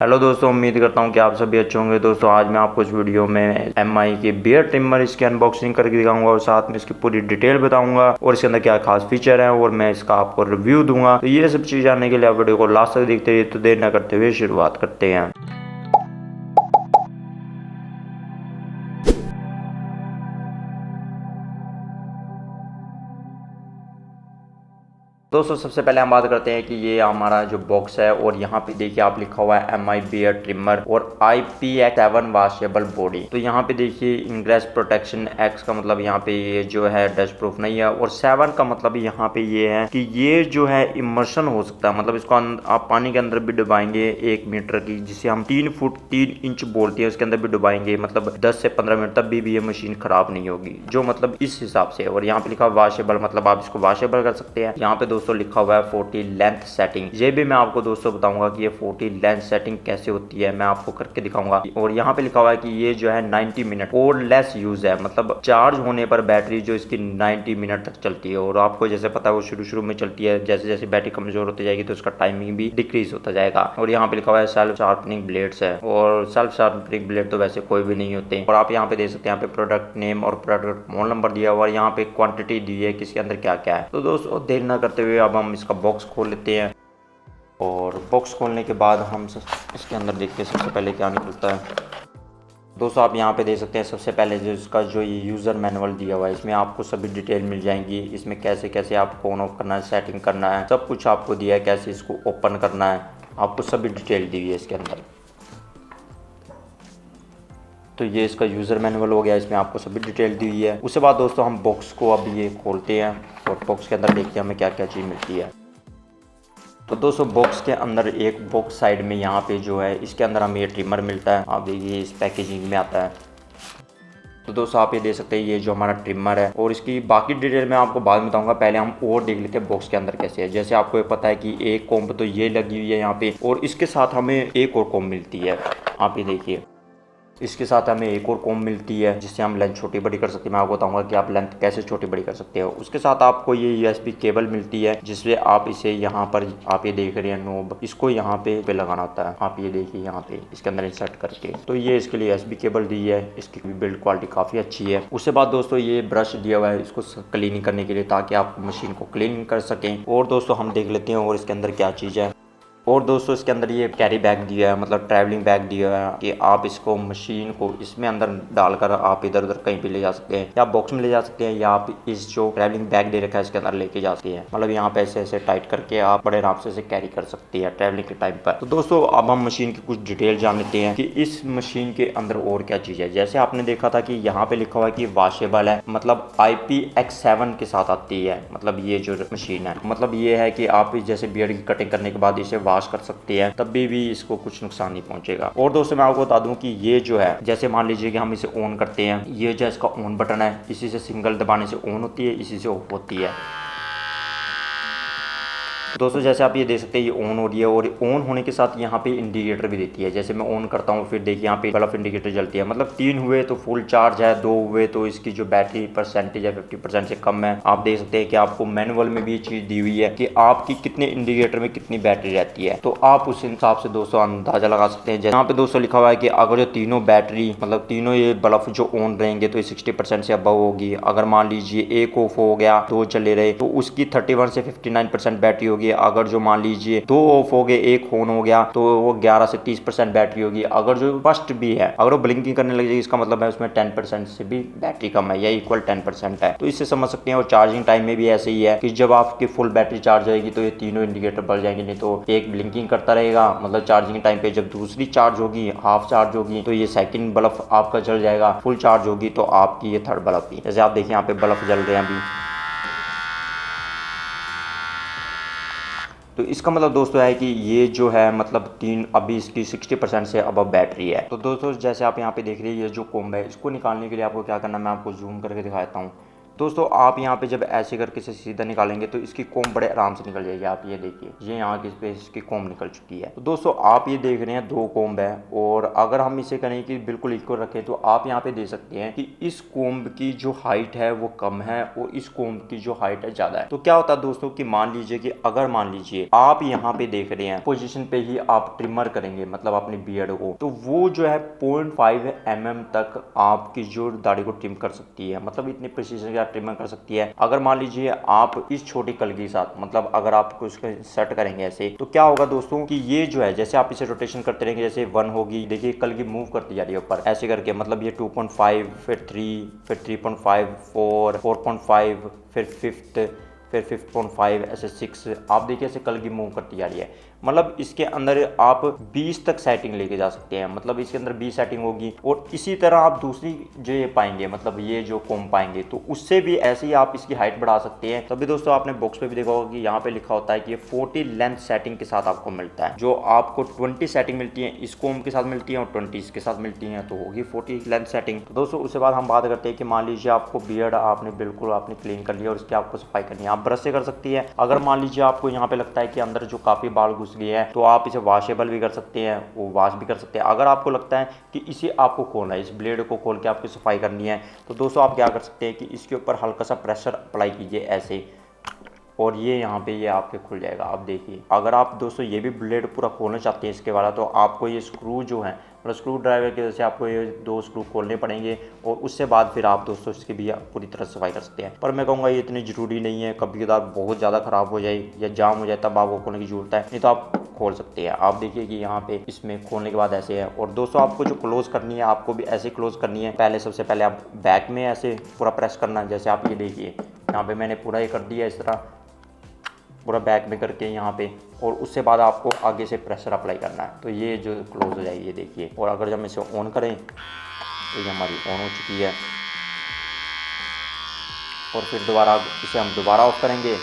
Hello दोस्तों, उम्मीद करता हूँ कि आप सभी अच्छे होंगे। दोस्तों आज मैं आपको इस वीडियो में एमआई के बियर्ड ट्रिमर इसकी अनबॉक्सिंग करके दिखाऊंगा और साथ में इसकी पूरी डिटेल बताऊंगा और इसके अंदर क्या खास फीचर है और मैं इसका आपको रिव्यू दूंगा। तो ये सब चीज़ जानने के लिए आप वीडियो को लास्ट तक देखते रहिए। तो देर न करते हुए शुरुआत करते हैं। दोस्तों सबसे पहले हम बात करते हैं कि ये हमारा जो बॉक्स है और यहाँ पे देखिए आप लिखा हुआ है एम आई बियर्ड ट्रिमर और IPX7 वॉशेबल बॉडी। तो यहाँ पे देखिए इंग्रेस प्रोटेक्शन एक्स का मतलब यहाँ पे ये जो है डस्ट प्रूफ नहीं है और 7 का मतलब यहाँ पे ये है कि ये जो है इमर्शन हो सकता है। मतलब इसको आप पानी के अंदर भी डुबाएंगे 1 मीटर की, जिसे हम 3 फुट 3 इंच बोलते हैं, उसके अंदर भी डुबाएंगे मतलब 10 से 15 मिनट, तब भी ये मशीन खराब नहीं होगी, जो मतलब इस हिसाब से। और यहाँ पे लिखा वॉशेबल मतलब आप इसको वॉशेबल कर सकते हैं। यहाँ पे दोस्तों लिखा हुआ है 40 लेंथ सेटिंग। ये भी मैं आपको दोस्तों बताऊंगा कि ये 40 लेंथ सेटिंग कैसे होती है, मैं आपको करके दिखाऊंगा। और यहाँ पे लिखा हुआ है कि ये जो है 90 मिनट और लेस यूज है, मतलब चार्ज होने पर बैटरी जो इसकी 90 मिनट तक चलती है। और आपको जैसे पता है वो शुरू में चलती है, जैसे जैसे बैटरी कमजोर होती जाएगी तो उसका टाइमिंग भी डिक्रीज होता जाएगा। और यहाँ पे लिखा हुआ है सेल्फ शार्पनिंग ब्लेड्स है, और सेल्फ शार्पनिंग ब्लेड तो वैसे कोई भी नहीं होते। और आप यहाँ पे देख सकते हैं, यहाँ पे प्रोडक्ट नेम और प्रोडक्ट मॉडल नंबर दिया हुआ है, यहाँ पे क्वांटिटी दी है किसके अंदर क्या क्या है। तो दोस्तों देर ना करते हुए अब हम इसका बॉक्स खोल लेते हैं। और बॉक्स खोलने के बाद हम इसके अंदर देखते हैं सबसे पहले क्या निकलता है। दोस्तों आप यहाँ पे देख सकते हैं सबसे पहले जो इसका जो ये यूज़र मैनुअल दिया हुआ है, इसमें आपको सभी डिटेल मिल जाएंगी। इसमें कैसे कैसे आपको ऑन ऑफ करना है, सेटिंग करना है, सब कुछ आपको दिया है। कैसे इसको ओपन करना है, आपको सभी डिटेल दी हुई है इसके अंदर। तो ये इसका यूज़र मैनुअल हो गया, इसमें आपको सभी डिटेल दी हुई है। उसके बाद दोस्तों हम बॉक्स को अब ये खोलते हैं और बॉक्स के अंदर देखते हैं हमें क्या क्या चीज़ मिलती है। तो दोस्तों बॉक्स के अंदर एक बॉक्स साइड में यहाँ पे जो है इसके अंदर हमें ये ट्रिमर मिलता है। आप देखिए इस पैकेजिंग में आता है। तो दोस्तों आप ये देख सकते हैं ये जो हमारा ट्रिमर है, और इसकी बाकी डिटेल मैं आपको बाद में बताऊंगा। पहले हम और देख लेते हैं बॉक्स के अंदर कैसे है। जैसे आपको ये पता है कि एक कॉम्ब तो ये लगी हुई है यहाँ पे, और इसके साथ हमें एक और कॉम्ब मिलती है। आप ये देखिए इसके साथ हमें एक और कॉम्ब मिलती है जिससे हम लेंथ छोटी बड़ी कर सकते हैं। मैं आपको बताऊंगा कि आप लेंथ कैसे छोटी बड़ी कर सकते हो। उसके साथ आपको ये USB केबल मिलती है, जिससे आप इसे यहाँ पर आप ये देख रहे हैं नोब, इसको यहाँ पे लगाना होता है। आप ये देखिए यहाँ पे इसके अंदर इंसर्ट करके। तो ये इसके लिए USB केबल दी है, इसकी बिल्ड क्वालिटी काफ़ी अच्छी है। उसके बाद दोस्तों ये ब्रश दिया हुआ है इसको क्लीनिंग करने के लिए, ताकि आप मशीन को क्लीनिंग कर सकें। और दोस्तों हम देख लेते हैं और इसके अंदर क्या चीज़ है। और दोस्तों इसके अंदर ये कैरी बैग दिया है, मतलब ट्रैवलिंग बैग दिया है कि आप इसको मशीन को इसमें अंदर डालकर आप इधर उधर कहीं भी ले जा सकते हैं, या बॉक्स में ले जा सकते हैं, या आप इस जो ट्रैवलिंग बैग दे रखा है इसके अंदर लेके जा सकते हैं। मतलब यहाँ पे ऐसे ऐसे टाइट करके आप बड़े आराम से कैरी कर सकते हैं ट्रैवलिंग के टाइम पर। तो दोस्तों अब हम मशीन की कुछ डिटेल जान लेते हैं कि इस मशीन के अंदर और क्या चीज़ है। जैसे आपने देखा था कि यहाँ पे लिखा हुआ है कि वॉशेबल है, मतलब IPX7 के साथ आती है। मतलब ये जो मशीन है, मतलब ये है कि आप जैसे बियर्ड की कटिंग करने के बाद इसे वॉश कर सकते हैं, तब भी इसको कुछ नुकसान नहीं पहुंचेगा। और दोस्तों मैं आपको बता दूं कि ये जो है, जैसे मान लीजिए कि हम इसे ऑन करते हैं, ये जो इसका ऑन बटन है, इसी से सिंगल दबाने से ऑन होती है, इसी से ऑफ होती है। दोस्तों जैसे आप ये देख सकते हैं ये ऑन हो रही है, और ऑन होने के साथ यहाँ पे इंडिकेटर भी देती है। जैसे मैं ऑन करता हूँ, फिर देखिए यहाँ पे बल्ब इंडिकेटर जलती है। मतलब 3 हुए तो फुल चार्ज है, 2 हुए तो इसकी जो बैटरी परसेंटेज है 50% से कम है। आप देख सकते हैं कि आपको मैनुअल में भी ये चीज़ दी हुई है कि आपकी कितने इंडिकेटर में कितनी बैटरी रहती है। तो आप उस हिसाब से दोस्तों अंदाजा लगा सकते हैं। यहाँ पे दोस्तों लिखा हुआ है कि अगर जो तीनों बैटरी, मतलब तीनों ये बल्ब जो ऑन रहेंगे तो ये 60% से अबव होगी। अगर मान लीजिए एक ऑफ हो गया, 2 चले रहे, तो उसकी 31 से 59% बैटरी होगी। अगर जो मान लीजिए 2 ऑफ हो गए, 1 ऑन हो गया, तो वो 11 से 30% बैटरी होगी। अगर जो फर्स्ट भी है, अगर वो ब्लिंकिंग करने लग जाएगी, इसका मतलब है उसमें 10% से भी बैटरी कम है या इक्वल 10% है। तो इससे समझ सकते हैं। और चार्जिंग टाइम में भी ऐसे ही है कि जब आपकी फुल बैटरी चार्ज होगी तो ये तीनों इंडिकेटर बढ़ जाएंगे, नहीं तो एक ब्लिंकिंग करता रहेगा। मतलब चार्जिंग टाइम पे जब दूसरी चार्ज होगी, हाफ चार्ज होगी, तो ये सेकंड बल्ब आपका जल जाएगा। फुल चार्ज होगी तो आपकी ये थर्ड बल्ब भी। जैसे आप देखिए यहाँ पे बल्ब जल रहे हैं अभी। तो इसका मतलब दोस्तों है कि ये जो है मतलब अभी इसकी 60% से अब बैटरी है। तो दोस्तों जैसे आप यहाँ पे देख रहे हैं, ये जो कोम्ब है, इसको निकालने के लिए आपको क्या करना है, मैं आपको जूम करके दिखाता हूँ। दोस्तों आप यहाँ पे जब ऐसे करके से सीधा निकालेंगे तो इसकी कोम बड़े आराम से निकल जाएगी। आप ये देखिए, ये यहाँ की पे इसकी कोम निकल चुकी है। तो दोस्तों आप ये देख रहे हैं 2 कोम्ब है, और अगर हम इसे करें कि बिल्कुल इक्वल रखें तो आप यहाँ पे देख सकते हैं कि इस कोम्ब की जो हाइट है वो कम है और इस कोम्ब की जो हाइट है ज्यादा है। तो क्या होता है दोस्तों कि मान लीजिए कि अगर मान लीजिए आप यहाँ पे देख रहे हैं पोजीशन पे ही आप ट्रिमर करेंगे मतलब अपनी बियर्ड को, तो वो जो है 0.5 mm तक आपकी जो दाढ़ी को ट्रिम कर सकती है, मतलब इतनी प्रिसीजन के ट्रिमर कर सकती है। अगर मान लीजिए आप इस छोटी कलगी के साथ मतलब अगर आप उसको सेट करेंगे ऐसे, तो क्या होगा दोस्तों कि ये जो है जैसे आप इसे रोटेशन करते रहेंगे, जैसे 1 होगी, देखिए कलगी मूव करती जा रही है ऊपर ऐसे करके, मतलब ये 2.5 फिर 3 फिर 3.5 4 4.5 फिर 5th फिर 5.5 ऐसे 6, आप देखिए ऐसे कलगी मूव करती जा रही है। मतलब इसके अंदर आप 20 तक सेटिंग लेके जा सकते हैं, मतलब इसके अंदर 20 सेटिंग होगी। और इसी तरह आप दूसरी जो ये पाएंगे मतलब ये जो कोम पाएंगे तो उससे भी ऐसे ही आप इसकी हाइट बढ़ा सकते हैं। तभी दोस्तों आपने बॉक्स पे भी देखा होगा कि यहाँ पे लिखा होता है कि ये 40 लेंथ सेटिंग के साथ आपको मिलता है। जो आपको 20 सेटिंग मिलती है इस कोम के साथ मिलती है और 20 इसके साथ मिलती है, तो होगी 40 लेंथ सेटिंग। तो दोस्तों उसके बाद हम बात करते हैं कि मान लीजिए आपको बियर्ड आपने बिल्कुल आपने क्लीन कर लिया और इसकी आपको सफाई करनी है, आप ब्रश से कर सकती है। अगर मान लीजिए आपको यहाँ पे लगता है कि अंदर जो काफी बाल घुस गए हैं तो आप इसे वॉशेबल भी कर सकते हैं, वो वॉश भी कर सकते हैं। अगर आपको लगता है कि इसे आपको खोलना है, इस ब्लेड को खोल के आपकी सफाई करनी है, तो दोस्तों आप क्या कर सकते हैं कि इसके ऊपर हल्का सा प्रेशर अप्लाई कीजिए ऐसे, और ये यहाँ पे ये आपके खुल जाएगा। आप देखिए, अगर आप दोस्तों ये भी ब्लेड पूरा खोलना चाहते हैं इसके वाला, तो आपको ये स्क्रू जो है मतलब स्क्रू ड्राइवर की वजह से आपको ये 2 स्क्रू खोलने पड़ेंगे और उससे बाद फिर आप दोस्तों इसकी भी पूरी तरह सफाई कर सकते हैं। पर मैं कहूँगा ये इतनी ज़रूरी नहीं है, कभी कभार बहुत ज़्यादा ख़राब हो जाए या जाम हो जाए तब आपको खोलने की ज़रूरत है, नहीं तो आप खोल सकते हैं। आप देखिए कि यहाँ पे इसमें खोलने के बाद ऐसे है। और दोस्तों आपको जो क्लोज करनी है आपको भी ऐसे क्लोज करनी है। पहले सबसे पहले आप बैक में ऐसे पूरा प्रेस करना है, जैसे आप ये देखिए यहाँ पे मैंने पूरा ये कर दिया इस तरह पूरा बैक में करके यहाँ पे, और उससे बाद आपको आगे से प्रेशर अप्लाई करना है तो ये जो क्लोज हो जाएगी ये देखिए। और अगर जब इसे ऑन करें तो ये हमारी ऑन हो चुकी है, और फिर दोबारा इसे हम दोबारा ऑफ करेंगे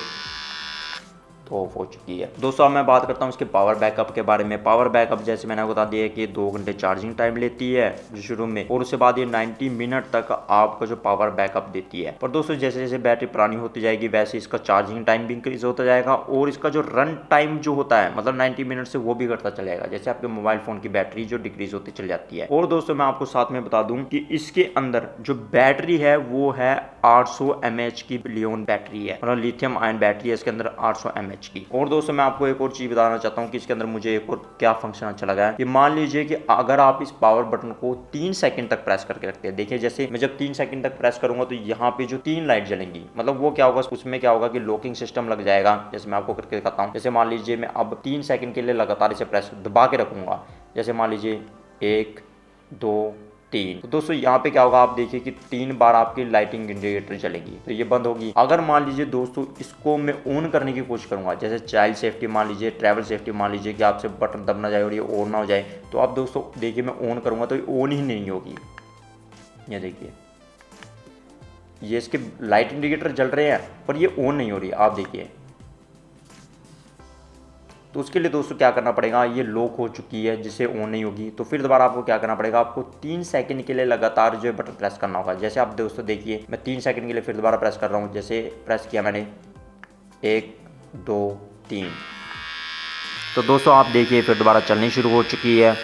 तो ऑफ हो चुकी है। दोस्तों अब मैं बात करता हूँ इसके पावर बैकअप के बारे में। पावर बैकअप जैसे मैंने बता दिया कि 2 घंटे चार्जिंग टाइम लेती है शुरू में, और उसके बाद ये 90 मिनट तक आपका जो पावर बैकअप देती है। पर दोस्तों जैसे जैसे बैटरी पुरानी होती जाएगी वैसे इसका चार्जिंग टाइम भी इंक्रीज होता जाएगा, और इसका जो रन टाइम जो होता है मतलब 90 मिनट से वो भी घटता चलेगा, जैसे आपके मोबाइल फोन की बैटरी जो डिक्रीज होती चल जाती है। और दोस्तों मैं आपको साथ में बता दूं कि इसके अंदर जो बैटरी है वो है 800 mAh की लियोन बैटरी है, मतलब लिथियम आयन बैटरी है इसके अंदर 800 mAh की। और दोस्तों मैं आपको एक और चीज बताना चाहता हूँ कि इसके अंदर मुझे एक और क्या फंक्शन अच्छा लगा है कि मान लीजिए कि अगर आप इस पावर बटन को 3 सेकंड तक प्रेस करके रखते हैं, देखिए जैसे मैं जब 3 सेकंड तक प्रेस करूंगा तो यहाँ पे जो 3 लाइट जलेंगी, मतलब वो क्या होगा उसमें क्या होगा कि लॉकिंग सिस्टम लग जाएगा। जैसे मैं आपको करके दिखाता हूँ, जैसे मान लीजिए मैं अब 3 सेकंड के लिए लगातार इसे प्रेस दबा के रखूंगा, जैसे मान लीजिए 1 2 3, तो दोस्तों यहाँ पे क्या होगा आप देखिए कि 3 बार आपकी लाइटिंग इंडिकेटर चलेगी, तो ये बंद होगी। अगर मान लीजिए दोस्तों इसको मैं ऑन करने की कोशिश करूंगा, जैसे चाइल्ड सेफ्टी मान लीजिए, ट्रैवल सेफ्टी मान लीजिए कि आपसे बटन दबना जाए और ये ऑन ना हो जाए, तो आप दोस्तों देखिए मैं ऑन करूंगा तो ये ऑन ही नहीं होगी। ये देखिए ये इसके लाइट इंडिकेटर जल रहे हैं पर ये ऑन नहीं हो रही, आप देखिए। तो उसके लिए दोस्तों क्या करना पड़ेगा, ये लॉक हो चुकी है जिससे ऑन नहीं होगी, तो फिर दोबारा आपको क्या करना पड़ेगा, आपको 3 सेकंड के लिए लगातार जो है बटन प्रेस करना होगा। जैसे आप दोस्तों देखिए मैं 3 सेकंड के लिए फिर दोबारा प्रेस कर रहा हूँ, जैसे प्रेस किया मैंने 1 2 3, तो दोस्तों आप देखिए फिर दोबारा चलनी शुरू हो चुकी है।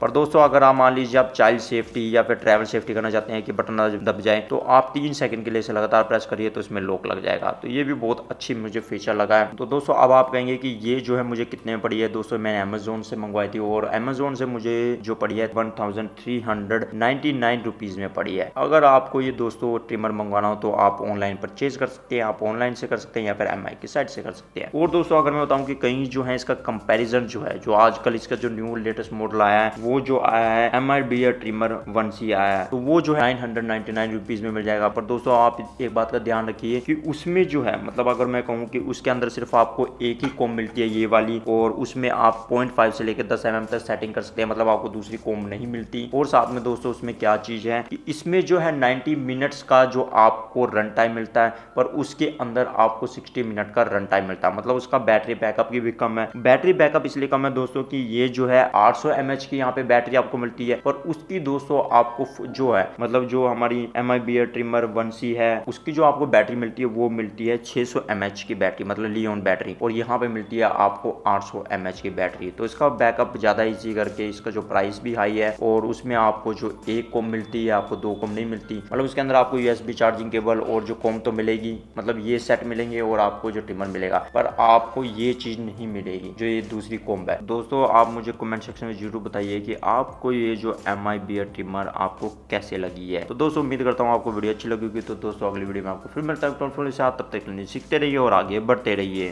पर दोस्तों अगर आप मान लीजिए आप चाइल्ड सेफ्टी या फिर ट्रैवल सेफ्टी करना चाहते हैं कि बटन दब जाए, तो आप 3 सेकंड के लिए इसे लगातार प्रेस करिए तो इसमें लॉक लग जाएगा। तो ये भी बहुत अच्छी मुझे फीचर लगा है। तो दोस्तों अब आप कहेंगे कि ये जो है मुझे कितने में पड़ी है। दोस्तों मैंने अमेजोन से मंगवाई थी और अमेजोन से मुझे जो पड़ी है 1399 रुपीज़ में पड़ी है। अगर आपको ये दोस्तों ट्रिमर मंगवाना हो तो आप ऑनलाइन परचेज कर सकते हैं, आप ऑनलाइन से कर सकते हैं या फिर MI की साइट से कर सकते हैं। और दोस्तों अगर मैं बताऊँ कि कहीं जो है इसका कंपेरिजन जो है, जो आजकल इसका जो न्यू लेटेस्ट मॉडल आया है वो जो आया है MI बियर्ड ट्रिमर 1C आया है, तो वो जो है 999 रुपीज़ में मिल जाएगा। पर दोस्तों आप एक बात का ध्यान रखिए कि उसमें जो है मतलब अगर मैं कहूँ कि उसके अंदर सिर्फ आपको एक ही कॉम मिलती है ये वाली, और उसमें आप 0.5 से लेकर 10 mm तक सेटिंग कर सकते हैं, मतलब आपको दूसरी कॉम नहीं मिलती। और साथ में दोस्तों उसमें क्या चीज़ है कि इसमें जो है 90 मिनट्स का जो आपको रन टाइम मिलता है, पर उसके अंदर आपको 60 मिनट का रन टाइम मिलता है। मतलब उसका बैटरी बैकअप की भी कम है। बैटरी बैकअप इसलिए कम है दोस्तों कि ये जो है 800 mAh की यहाँ पे बैटरी आपको मिलती है। और उसकी दोस्तों आपको जो है मतलब जो हमारी MI बियर्ड ट्रिमर 1C है उसकी जो आपको बैटरी मिलती है वो मिलती है 600 mAh की बैटरी, मतलब लियोन बैटरी। और यहाँ पे मिलती है आपको 800 mAh की बैटरी। तो इसका बैकअप ज़्यादा इजी करके इसका जो प्राइस भी हाई है और उसमें आपको जो एक कॉम मिलती है आपको 2 कॉम नहीं मिलती। मतलब उसके अंदर आपको USB चार्जिंग केबल और जो कॉम तो मिलेगी, मतलब ये सेट मिलेंगे और आपको जो ट्रिमर मिलेगा, पर आपको ये चीज़ नहीं मिलेगी जो ये दूसरी कॉम्ब है। दोस्तों आप मुझे कमेंट सेक्शन में जरूर बताइए कि आपको ये जो MI बियर्ड ट्रिमर आपको कैसे लगी है। तो दोस्तों उम्मीद करता हूँ आपको वीडियो अच्छी लगेगी। तो दोस्तों अगली वीडियो में आपको फिर मिलता है तब तक के लिए सीखते रहिए और आगे बढ़ते रहिए।